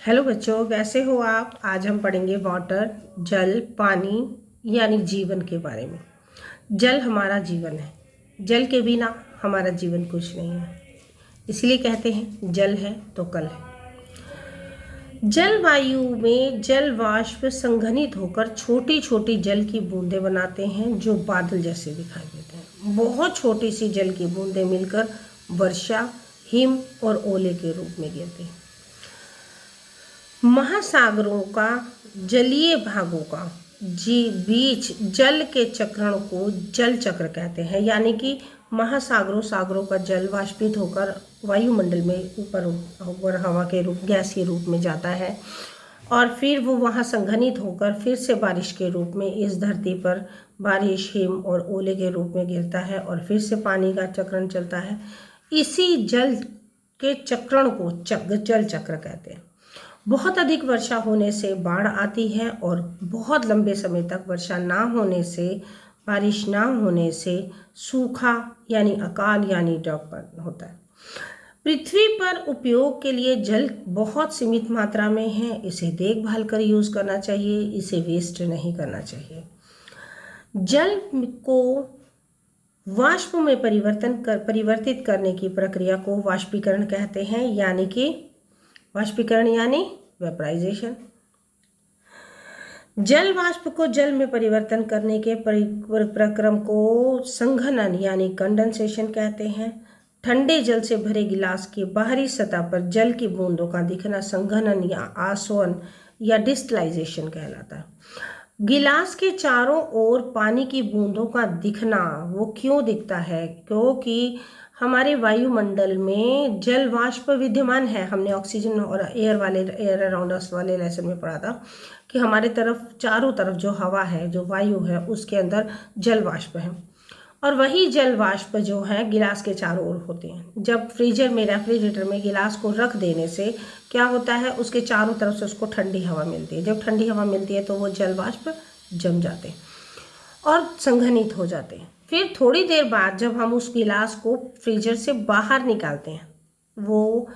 Hello बच्चों, कैसे हो आप। आज हम पढ़ेंगे वाटर, जल, पानी यानी जीवन के बारे में। जल हमारा जीवन है। जल के बिना हमारा जीवन कुछ नहीं है। इसलिए कहते हैं जल है तो कल है। जलवायु में जल वाष्प संघनित होकर छोटी छोटी जल की बूंदें बनाते हैं जो बादल जैसे दिखाई देते हैं। बहुत छोटी सी जल की बूंदें मिलकर वर्षा, हिम और ओले के रूप में गिरते हैं। महासागरों का जलीय भागों का बीच जल के चक्रण को जल चक्र कहते हैं। यानी कि सागरों का जल वाष्पित होकर वायुमंडल में ऊपर हवा के रूप, गैसीय रूप में जाता है और फिर वो वहाँ संघनित होकर फिर से बारिश के रूप में इस धरती पर बारिश, हिम और ओले के रूप में गिरता है और फिर से पानी का चक्रण चलता है। इसी जल के चक्रण को जल चक्र कहते हैं। बहुत अधिक वर्षा होने से बाढ़ आती है और बहुत लंबे समय तक वर्षा ना होने से, बारिश ना होने से सूखा यानी अकाल यानी ड्रॉट होता है। पृथ्वी पर उपयोग के लिए जल बहुत सीमित मात्रा में है। इसे देखभाल कर यूज़ करना चाहिए, इसे वेस्ट नहीं करना चाहिए। जल को वाष्प में परिवर्तित करने की प्रक्रिया को वाष्पीकरण कहते हैं। यानी कि वाष्पीकरण यानी वेपराइजेशन। जल वाष्प को जल में परिवर्तन करने के प्रक्रम को संघनन यानी कंडेंसेशन कहते हैं। ठंडे जल से भरे गिलास की बाहरी सतह पर जल की बूंदों का दिखना संघनन या आसवन या डिस्टिलाइजेशन कहलाता है। गिलास के चारों ओर पानी की बूंदों का दिखना वो क्यों दिखता है? क्योंकि हमारे वायुमंडल में जल वाष्प विद्यमान है। हमने ऑक्सीजन और एयर अराउंड अस वाले लेसन में पढ़ा था कि हमारे चारों तरफ जो हवा है, जो वायु है, उसके अंदर जल वाष्प है और वही जल वाष्प जो है गिलास के चारों ओर होते हैं। जब रेफ्रिजरेटर में गिलास को रख देने से क्या होता है, उसके चारों तरफ से उसको ठंडी हवा मिलती है। जब ठंडी हवा मिलती है तो वो जल वाष्प जम जाते हैं और संघनित हो जाते हैं। फिर थोड़ी देर बाद जब हम उस गिलास को फ्रीजर से बाहर निकालते हैं, वो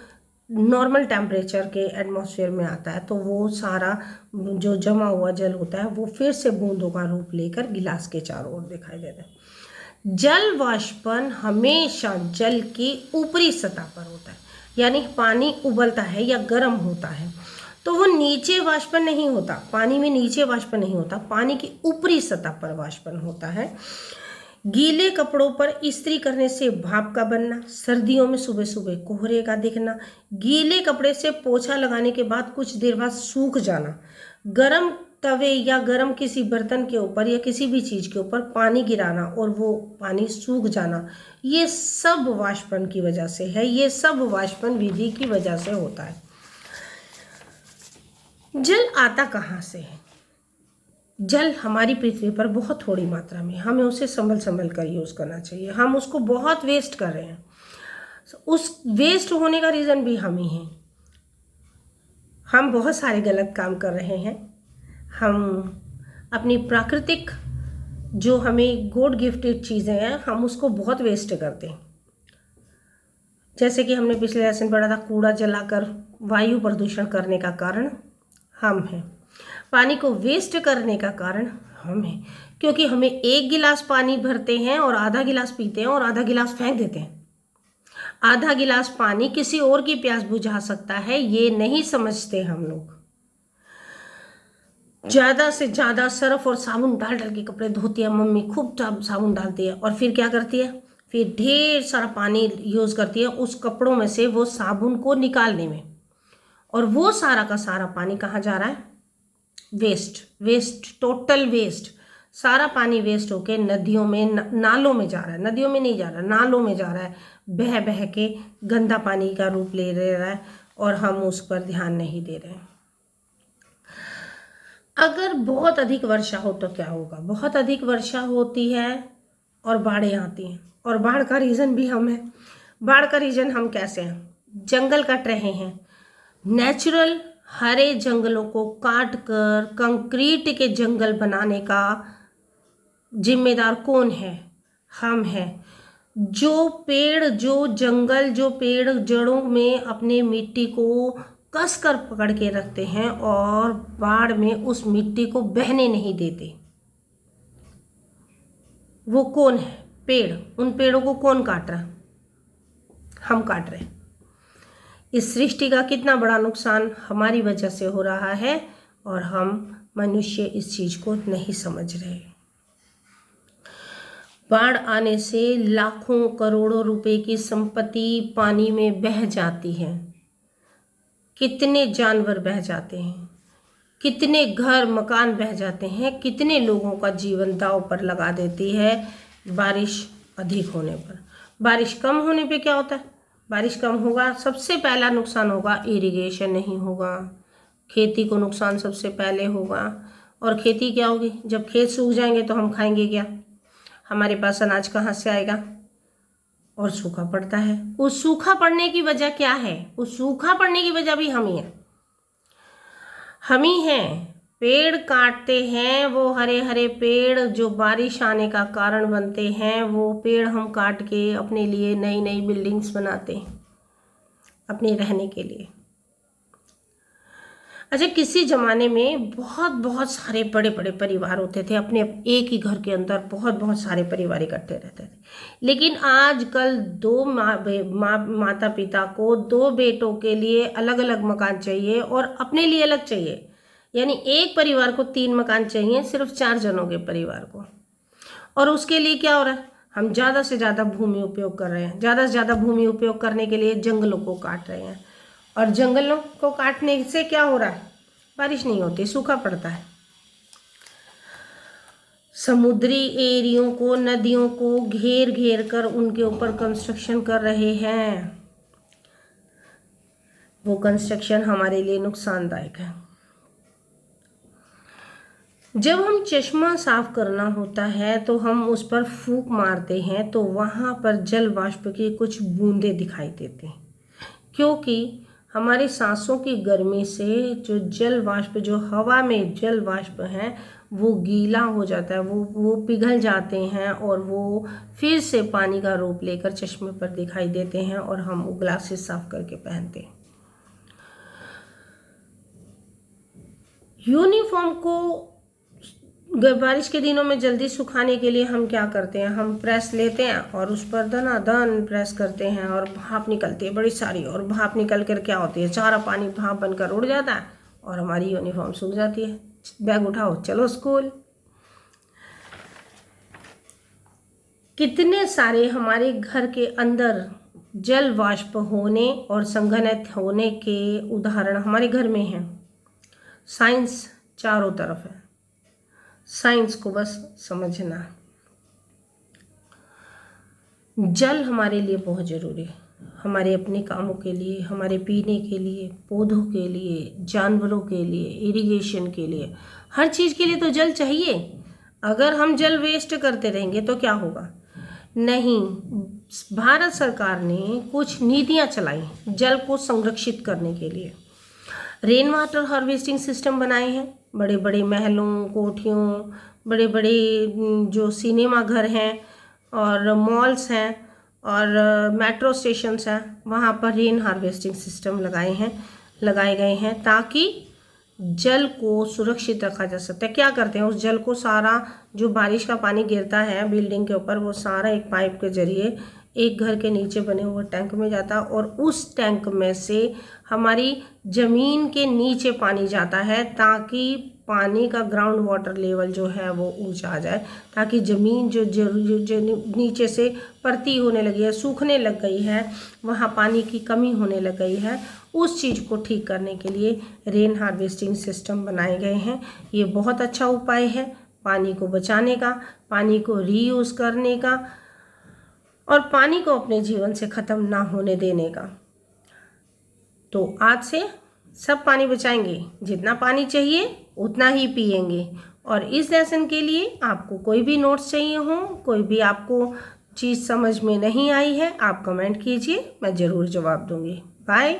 नॉर्मल टेम्परेचर के एटमॉस्फेयर में आता है, तो वो सारा जो जमा हुआ जल होता है वो फिर से बूंदों का रूप लेकर गिलास के चारों ओर दिखाई देता है। जल वाष्पन हमेशा जल की ऊपरी सतह पर होता है। यानी पानी उबलता है या गर्म होता है तो वो नीचे वाष्पन नहीं होता, पानी में नीचे वाष्पन नहीं होता, पानी की ऊपरी सतह पर वाष्पन होता है। गीले कपड़ों पर इस्त्री करने से भाप का बनना, सर्दियों में सुबह सुबह कोहरे का दिखना, गीले कपड़े से पोछा लगाने के बाद कुछ देर बाद सूख जाना, गर्म तवे या गर्म किसी बर्तन के ऊपर या किसी भी चीज़ के ऊपर पानी गिराना और वो पानी सूख जाना, ये सब वाष्पन की वजह से है। ये सब वाष्पन विधि की वजह से होता है। जल आता कहाँ से है? जल हमारी पृथ्वी पर बहुत थोड़ी मात्रा में, हमें उसे संभल कर यूज़ करना चाहिए। हम उसको बहुत वेस्ट कर रहे हैं। उस वेस्ट होने का रीज़न भी हम ही हैं। हम बहुत सारे गलत काम कर रहे हैं। हम अपनी प्राकृतिक जो हमें गॉड गिफ्टेड चीज़ें हैं, हम उसको बहुत वेस्ट करते हैं। जैसे कि हमने पिछले लेसन पढ़ा था, कूड़ा जलाकर वायु प्रदूषण करने का कारण हम हैं। पानी को वेस्ट करने का कारण हम हैं, क्योंकि हमें एक गिलास पानी भरते हैं और आधा गिलास पीते हैं और आधा गिलास फेंक देते हैं। आधा गिलास पानी किसी और की प्यास बुझा सकता है, ये नहीं समझते हम लोग। ज़्यादा से ज़्यादा सर्फ और साबुन डाल के कपड़े धोती है मम्मी, खूब साबुन डालती है और फिर क्या करती है, फिर ढेर सारा पानी यूज़ करती है उस कपड़ों में से वो साबुन को निकालने में, और वो सारा का सारा पानी कहाँ जा रहा है? Waste, total waste. सारा पानी वेस्ट होके नदियों में, नालों में जा रहा है। नदियों में नहीं जा रहा, नालों में जा रहा है, बह बह के गंदा पानी का रूप ले रहा है और हम उस पर ध्यान नहीं दे रहे हैं। अगर बहुत अधिक वर्षा हो तो क्या होगा? बहुत अधिक वर्षा होती है और बाढ़ें आती हैं, और बाढ़ का रीज़न भी हम हैं। बाढ़ का रीज़न हम कैसे हैं? जंगल कट रहे हैं। नेचुरल हरे जंगलों को काट कर कंक्रीट के जंगल बनाने का जिम्मेदार कौन है? हम हैं। जो पेड़ जड़ों में अपने मिट्टी को कस कर पकड़ के रखते हैं और बाढ़ में उस मिट्टी को बहने नहीं देते। वो कौन है? पेड़। उन पेड़ों को कौन काट रहा? हम काट रहे हैं। इस सृष्टि का कितना बड़ा नुकसान हमारी वजह से हो रहा है और हम मनुष्य इस चीज को नहीं समझ रहे। बाढ़ आने से लाखों करोड़ों रुपए की संपत्ति पानी में बह जाती है। कितने जानवर बह जाते हैं, कितने घर मकान बह जाते हैं, कितने लोगों का जीवन दांव पर लगा देती है बारिश अधिक होने पर। बारिश कम होने पे क्या होता है? बारिश कम होगा, सबसे पहला नुकसान होगा, इरिगेशन नहीं होगा, खेती को नुकसान सबसे पहले होगा। और खेती क्या होगी? जब खेत सूख जाएंगे तो हम खाएंगे क्या? हमारे पास अनाज कहाँ से आएगा? और सूखा पड़ता है। उस सूखा पड़ने की वजह क्या है? उस सूखा पड़ने की वजह भी हम ही हैं। हम ही हैं। पेड़ काटते हैं, वो हरे हरे पेड़ जो बारिश आने का कारण बनते हैं, वो पेड़ हम काट के अपने लिए नई नई बिल्डिंग्स बनाते हैं अपने रहने के लिए। अच्छा, किसी ज़माने में बहुत बहुत सारे बड़े बड़े परिवार होते थे, अपने एक ही घर के अंदर बहुत बहुत सारे परिवार इकट्ठे रहते थे। लेकिन आजकल दो माता पिता को दो बेटों के लिए अलग अलग मकान चाहिए और अपने लिए अलग चाहिए। यानी एक परिवार को 3 मकान चाहिए, सिर्फ 4 जनों के परिवार को। और उसके लिए क्या हो रहा है? हम ज़्यादा से ज़्यादा भूमि उपयोग कर रहे हैं। ज़्यादा से ज़्यादा भूमि उपयोग करने के लिए जंगलों को काट रहे हैं। और जंगलों को काटने से क्या हो रहा है? बारिश नहीं होती, सूखा पड़ता है। समुद्री एरियो को, नदियों को घेर घेर कर उनके ऊपर कंस्ट्रक्शन कर रहे हैं। वो कंस्ट्रक्शन हमारे लिए नुकसानदायक है। जब हम चश्मा साफ करना होता है तो हम उस पर फूंक मारते हैं तो वहाँ पर जल वाष्प की कुछ बूंदें दिखाई देती हैं, क्योंकि हमारी सांसों की गर्मी से जो जल वाष्प, जो हवा में जल वाष्प हैं, वो गीला हो जाता है, वो पिघल जाते हैं और वो फिर से पानी का रूप लेकर चश्मे पर दिखाई देते हैं और हम वो ग्लासेस साफ करके पहनते हैं। यूनिफॉर्म को बारिश के दिनों में जल्दी सुखाने के लिए हम क्या करते हैं? हम प्रेस लेते हैं और उस पर दनादन प्रेस करते हैं और भाप निकलती है बड़ी सारी, और भाप निकल कर क्या होती है? सारा पानी भाप बनकर उड़ जाता है और हमारी यूनिफॉर्म सूख जाती है। बैग उठाओ, चलो स्कूल। कितने सारे हमारे घर के अंदर जल वाष्प होने और संघनित होने के उदाहरण हमारे घर में हैं। साइंस चारों तरफ है, साइंस को बस समझना। जल हमारे लिए बहुत ज़रूरी है, हमारे अपने कामों के लिए, हमारे पीने के लिए, पौधों के लिए, जानवरों के लिए, इरिगेशन के लिए, हर चीज़ के लिए तो जल चाहिए। अगर हम जल वेस्ट करते रहेंगे तो क्या होगा? नहीं, भारत सरकार ने कुछ नीतियां चलाई जल को संरक्षित करने के लिए। रेन वाटर हार्वेस्टिंग सिस्टम बनाए हैं। बड़े बड़े महलों, कोठियों, बड़े बड़े जो सिनेमा घर हैं और मॉल्स हैं और मेट्रो स्टेशंस हैं, वहाँ पर रेन हार्वेस्टिंग सिस्टम लगाए गए हैं ताकि जल को सुरक्षित रखा जा सकता है। क्या करते हैं? उस जल को सारा, जो बारिश का पानी गिरता है बिल्डिंग के ऊपर, वो सारा एक पाइप के जरिए एक घर के नीचे बने हुए टैंक में जाता है और उस टैंक में से हमारी ज़मीन के नीचे पानी जाता है ताकि पानी का ग्राउंड वाटर लेवल जो है वो ऊंचा आ जाए, ताकि ज़मीन जो नीचे से परती होने लगी है, सूखने लग गई है, वहाँ पानी की कमी होने लग गई है, उस चीज़ को ठीक करने के लिए रेन हार्वेस्टिंग सिस्टम बनाए गए हैं। ये बहुत अच्छा उपाय है पानी को बचाने का, पानी को रीयूज़ करने का और पानी को अपने जीवन से ख़त्म ना होने देने का। तो आज से सब पानी बचाएंगे, जितना पानी चाहिए उतना ही पिएंगे। और इस लेसन के लिए आपको कोई भी नोट्स चाहिए हो, कोई भी आपको चीज़ समझ में नहीं आई है, आप कमेंट कीजिए, मैं ज़रूर जवाब दूंगी। बाय।